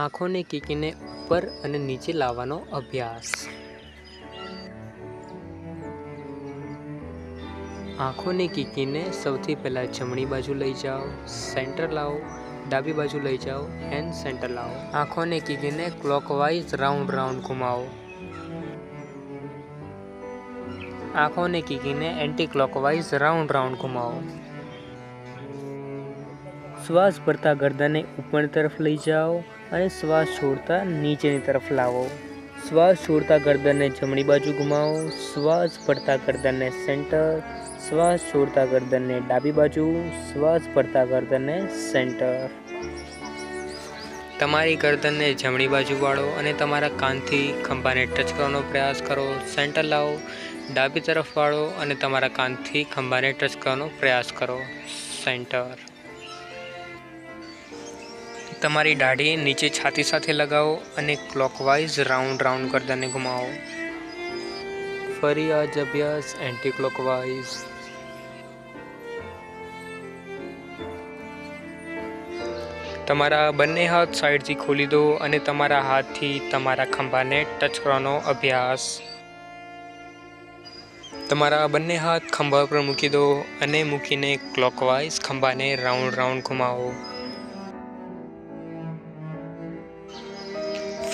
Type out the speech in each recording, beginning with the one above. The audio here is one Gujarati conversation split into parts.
આંખોને કીકીને ઉપર અને નીચે લાવવાનો અભ્યાસ। આંખોને કીકીને સૌથી પહેલાં જમણી બાજુ લઈ જાઓ, સેન્ટર લાવો, ડાબી બાજુ લઈ જાઓ, એન્ડ સેન્ટર લાવો। આંખોને કીકીને ક્લોકવાઇઝ રાઉન્ડ રાઉન્ડ ઘુમાવો। આંખોને કીકીને એન્ટી ક્લોકવાઇઝ રાઉન્ડ રાઉન્ડ ઘુમાવો। શ્વાસ ભરતા ગરદનને ઉપરની તરફ લઈ જાઓ અને શ્વાસ છોડતા નીચેની તરફ લાવો। શ્વાસ છોડતા ગરદનને જમણી બાજુ ઘુમાવો, શ્વાસ ભરતા ગરદનને સેન્ટર, શ્વાસ છોડતા ગરદનને ડાબી બાજુ, શ્વાસ ભરતા ગરદનને સેન્ટર। તમારી ગરદનને જમણી બાજુ વાળો અને તમારા કાનથી ખંભાને ટચ કરવાનો પ્રયાસ કરો, સેન્ટર લાવો। ડાબી તરફ વાળો અને તમારા કાનથી ખંભાને ટચ કરવાનો પ્રયાસ કરો, સેન્ટર। તમારી દાઢી નીચે છાતી સાથે લગાવો અને ક્લોકવાઇઝ રાઉન્ડ રાઉન્ડ ગરદનને ઘુમાવો। ફરી આ જ અભ્યાસ એન્ટી ક્લોકવાઇઝ। તમારા બંને હાથ સાઈડથી ખોલી દો અને તમારા હાથથી તમારા ખંભાને ટચ કરવાનો અભ્યાસ। તમારા બંને હાથ ખંભા પર મૂકી દો અને મૂકીને ક્લોકવાઇઝ ખંભાને રાઉન્ડ રાઉન્ડ ઘુમાવો।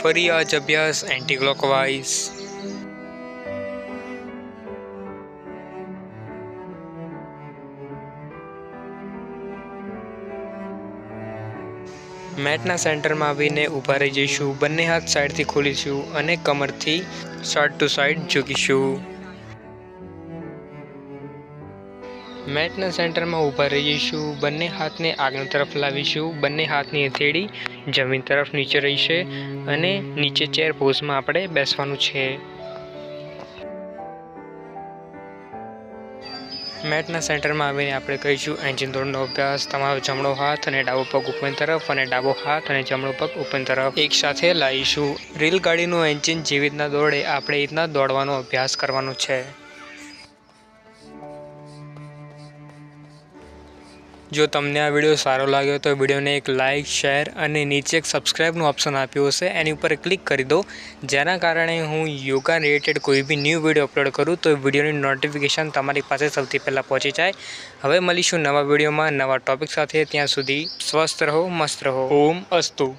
ફરી આ જ અભ્યાસ એન્ટી ક્લોકવાઇઝ। મેટના સેન્ટરમાં આવીને ઊભા રહી જઈશું, બંને હાથ સાઈડથી ખોલીશું અને કમરથી સાઈડ ટુ સાઈડ ઝૂકીશું। મેટના સેન્ટરમાં ઊભા રહી જઈશું, બંને હાથને આગળ તરફ લાવીશું, બંને હાથની હથેળી જમીન તરફ નીચે રહેશે અને નીચે ચેર પોઝમાં આપણે બેસવાનું છે। મેટના સેન્ટરમાં આવીને આપણે કરીશું એન્જિન દોડનો અભ્યાસ। તમારો જમણો હાથ અને ડાબો પગ ઉપરની તરફ અને ડાબો હાથ અને જમણો પગ ઉપરની તરફ એકસાથે લાવીશું। રેલગાડીનું એન્જિન જેવી રીતના દોડે આપણે એ રીતના દોડવાનો અભ્યાસ કરવાનો છે। જો તમને આ વિડીયો સારો લાગ્યો તો વિડીયોને એક લાઇક, શેર અને નીચે એક સબસ્ક્રાઈબનું ઓપ્શન આપ્યું હશે એની ઉપર ક્લિક કરી દો, જેના કારણે હું યોગા રિલેટેડ કોઈ બી ન્યૂ વિડીયો અપલોડ કરું તો વિડીયોની નોટિફિકેશન તમારી પાસે સૌથી પહેલાં પહોંચી જાય। હવે મળીશું નવા વિડીયોમાં નવા ટૉપિક સાથે, ત્યાં સુધી સ્વસ્થ રહો, મસ્ત રહો। ઓમ અસ્તુ।